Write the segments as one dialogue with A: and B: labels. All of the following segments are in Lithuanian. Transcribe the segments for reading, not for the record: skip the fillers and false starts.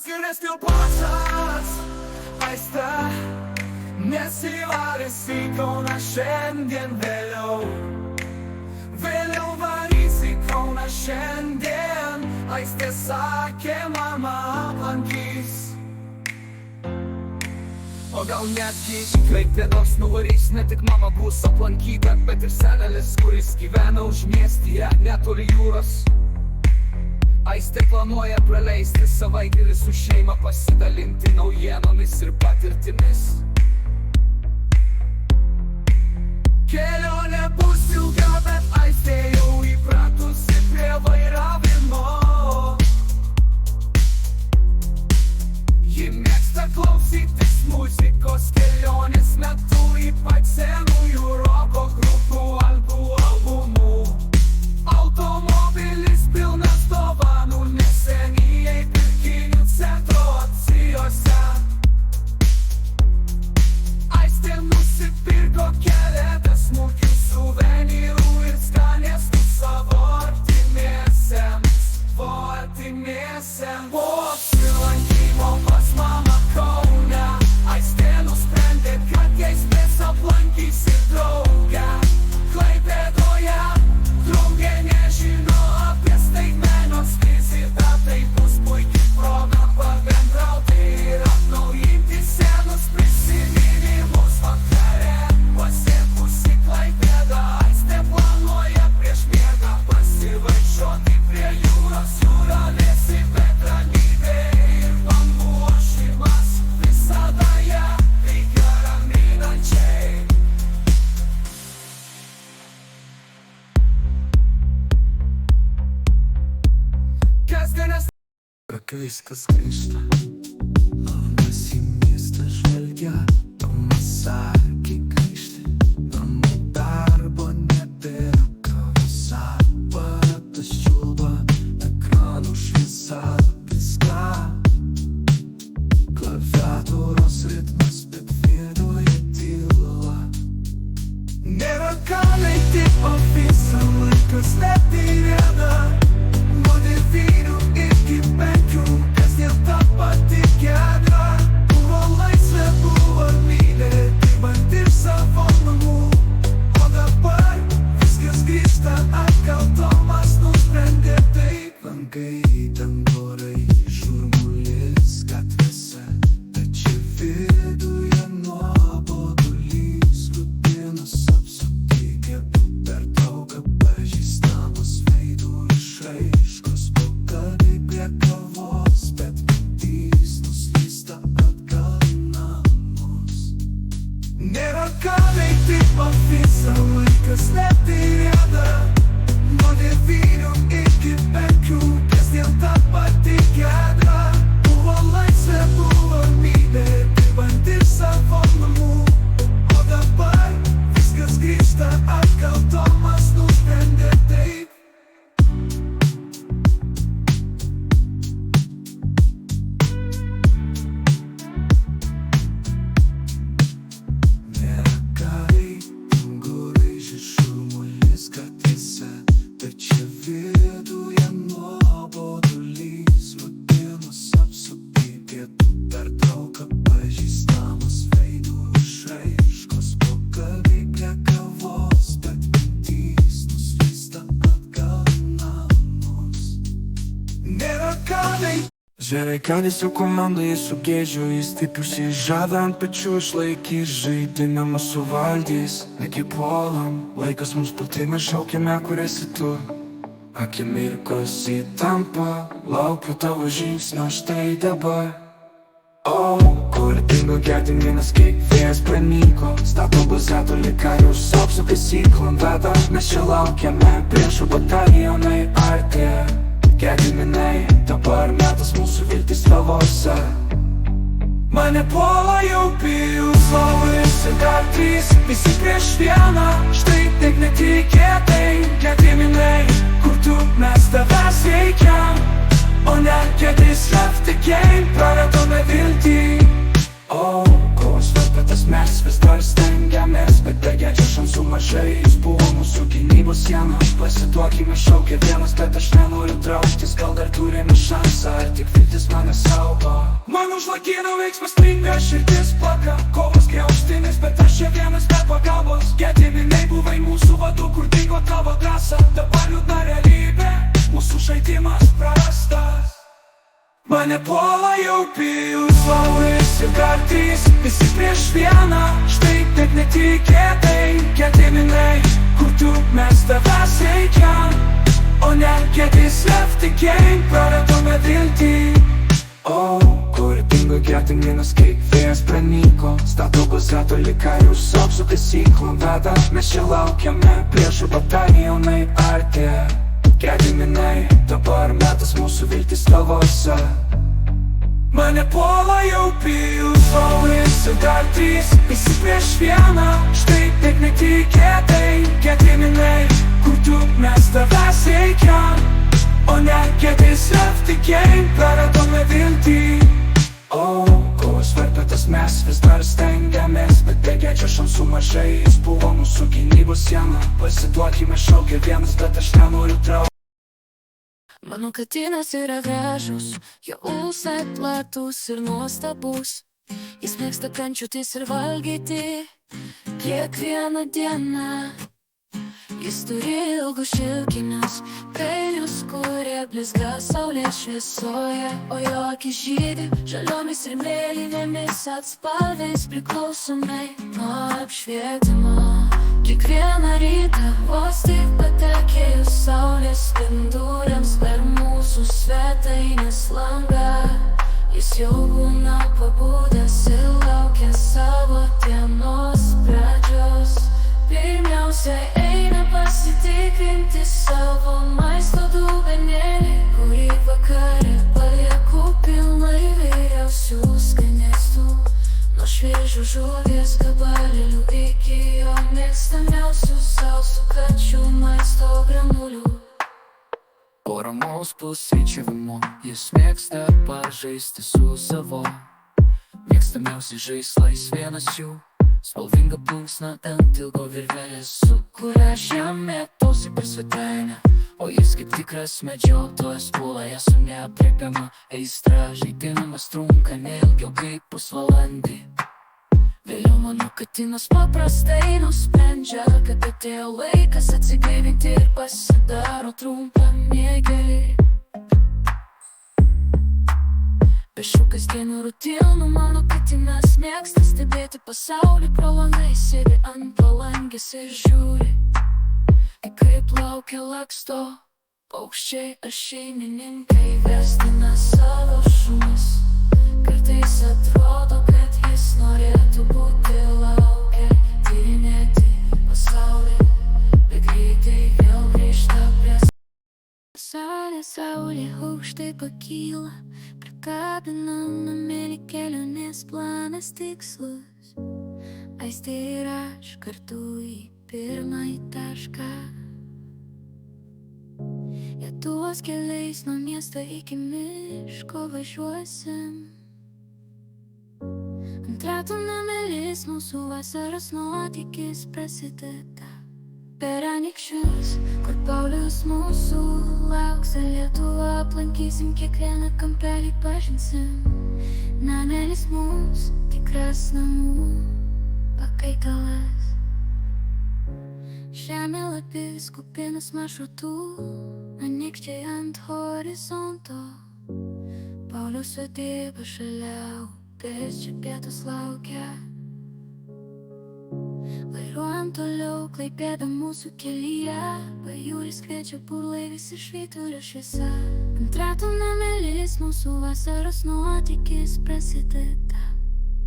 A: Kas geresnio pasas aistra, nesivarys į Kauną šiandien vėliau. Vėliau varys į Kauną šiandien, Aistė sakė, mama aplankys. O gal netgi į Klaipėdos nuvarys, ne tik mama bus aplankyta, bet ir senelis, kuris gyvena užmiestyje netoli jūros. Aistė planuoja praleisti savaitgalį su šeima, pasidalinti naujienomis ir patirtimis. Kelionė bus ilga, bet Aistė jau įpratusi prie vairavimo. Ji mėgsta klausytis muzikos kelionės metu, ypač senųjų roko grupių albumų. Automobilis pilnas dovanų, neseniai pirkinių centro akcijose. Aistė nusipirko keletą smulkių suvenyrų ir skanėstų savo artimiesiems. Po apsilankymo pas mamą Kaune, Aistė nusprendė, kad jai spės aplankys ir draugę Klaipėdoje. Draugė nežino apie staigmenos vizitą, tai bus puikiai proga pabendrauti ir atnaujinti senus prisiminimus. Vakare pasiekusi Klaipėdą, Aistė planuoja prieš miegą pasivaikščioti prie jūros. Jūra vėsi, bet ramybė ir bangų ošimas visada ją veikia raminančiai.
B: Viskas grįžta, langas į miestą žvelgia, Tomas sakė grįžti, namų darbo nebėra, kavisa, aparatas čiulba, ekranų šviesa blizga, klaviatūros ritmas, bet viduj tyla. Nėra ką veikti, o visą laiką slėpti viena. Nuo 9 iki 5, kasdien ta pati giedra. Buvo laisvė, buvo mylė, dirbant iš savo namų. O dabar viskas grįžta atgal, Tomas nusprendė taip. Langai, dangorai, šurmulis gatvėse, tačiau viduje nuobodulys. Rutinos apsupti pietų pertrauka, pažįstamos veidų išraiškos. Pokalbiai prie kavos, bet mintys nuslysta atgal į namus. Nėra ką veikti, o visą laiką slėpti viena. Nuo 9 iki 5, kasdien ta pati giedra. Buvo laisvė, buvo mylė, dirbant iš savo namų. O dabar viskas grįžta atgal, Tomas nusprendė taip. Nėra ką veikti, dangorai, šurmulis gatvėse, tačiau viduje nuobodulys. Rutinos apsupti pietų pertrauka, pažįstamos veidų išraiškos. Pokalbiai prie kavos, bet mintys nuslysta atgal į namus. Nėra ką veikti. Žereikanis jau komandoje su Gėdžiu, jis taip užsižada ant pečių, išlaikys žaidimą, mus suvaldys. Negi puolam, laikas mums platimą, šaukiame, kur esi tu. Akimirkos įtampa, laukiu tavo žingsnio štai dabar. O, kur dingo gediminas, kaip vėjas pranyko. Stato bazę lyg karius, apsu kasyklom veda. Mes čia laukiame, priešų batalionai artėja. Gediminai, dabar metas mūsų viltis tavose. Mane puola jau pijus, lauris ir dar 3, visi prieš vieną. Štai taip netikėtai, gediminai, kur tu mes tavęs veikiam. O ne kėdės left the game, praradome viltį. O, kovos varpetas mes vis dar stengiamės, bet be Gėdžio šansų mažai. Jis buvo mūsų gynybos siena. Pasiduokime, šaukė vienas, bet aš nenoriu trauktis. Gal dar turime šansą, ar tik viltis mane saugo.
A: žlakino veiksmas stringa, širdis plaka. Kovos griauštinis, bet aš čia vienas be pagalbos. Gediminiai buvai mūsų vadu, kur dingo tavo drąsa. Dabar liūdna realybė, mūsų žaidimas prarastas. Mane puola jau pijus, lauris ir dar trys, visi prieš vieną. Štai taip netikėtai, gediminiai, kur tu mes tavęs reikiam. O ne get is left the game, praradome viltį. O, kur dingo gediminas, kaip vėjas pranyko. Stato bazą toli karius apsuka syklų veda. Mes čia laukiame, priešų batalionai artėja. Gediminai, dabar metas mūsų viltis tavose. Mane puola jau pijus, lauris ir dar trys, visi prieš vieną. Štai taip netikėtai, gediminai, kur tu mes tavęs reikiam. O ne get is left the game, praradome viltį. O, kovos verpetas mes vis dar stengiamės, bet begėčio šansų mažai, jis buvo mūsų gynybos siena. Pasiduokime, šaukia vienas, bet aš nenoriu traukti.
C: Mano katinas yra gražus, jo ūsai platus ir nuostabus. Jis mėgsta kančiutis ir valgyti kiekvieną dieną. Jis turi ilgus šilkinius peilius, kurie blizga saulės šviesoje. O jo akis žydi žaliomis ir mėlynėmis atspalviais, priklausomai nuo apšvietimo. Kiekvieną rytą vos tik patekėjus saulės spinduliams per mūsų svetainės langą, jis jau būna pabudęs ir laukia savo dienos pradžios. Pirmiausia eina pasitikrinti savo maisto dubenėlį, kurį vakarė palieku pilną įvairiausių skanėstų. Nuo šviežių žuvies gabalėlių iki jo mėgstamiausių sausų kačių maisto granulių. Po ramaus pusryčiavimo jis mėgsta pažaisti su savo mėgstamiausiais žaislais. Vienas jų spalvinga plunksna ant ilgo virvelės, su kuria aš jam mėtausi per svetainę. O jis kaip tikras medžiotojas puola ją su neaprėpiama aistra. Žaidimas trunka neilgiau kaip pusvalandį. Vėliau mano katinas paprastai nusprendžia, kad atėjo laikas atsigaivinti ir pasidaro trumpą miegėlį. Be šių kasdienių rutinų mano katinas mėgsta stebėti pasaulį pro langą. Sėdi ant palangės ir žiūri, kaip laukia laksto paukščiai ar šeimininkai vestina savo šunis. Kartais atrodo, kad jis norėtų būti laukia, tyrinėti pasaulį, bet greitai vėl grįžta prie saulė aukštai pakyla, prikabina numerį kelionės planas tikslus. Aistė ir aš kartu į pirmąjį tašką. Jie tuos keliais nuo miesto iki miško važiuosim. Ant ratų namelis mūsų vasaros nuotykis prasideda. Per anykščius, kur Paulius mūsų lauks, Lietuvą aplankysim, kiekvieną kampelį pažinsim. Namelis mums tikras namų pakaitalas. Žemėlapis kupinas maršrutų, anykščiai ant horizonto. Pauliaus sodyba šalia upės, čia pietus laukia. Vairuojant toliau, Klaipėda mūsų kelyje, pajūris kviečia burlaivis ir švyturio šviesa. Ant ratų namelis mūsų vasaros nuotykis prasideda.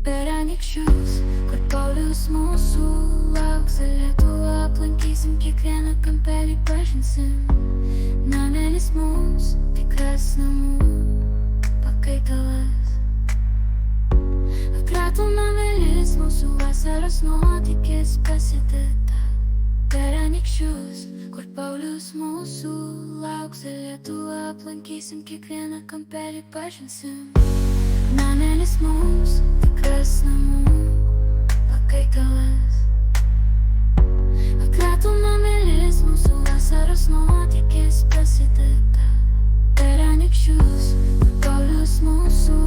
C: Per anykščius, kur Paulius mūsų lauks, Lietuvą aplankysim, kiekvieną kampelį pažinsim. Namelis mums tikras namų pakaitalas. Ant ratų namelis mūsų vasaros nuotykis prasideda. Per anykščius, kur Paulius mūsų lauks, Lietuvą aplankysim, kiekvieną kampelį pažinsim. Namelis mums tikras namų pakaitalas. Ant ratų namelis mūsų vasaros nuotykis prasideda. Per anykščius, kur Paulius mūsų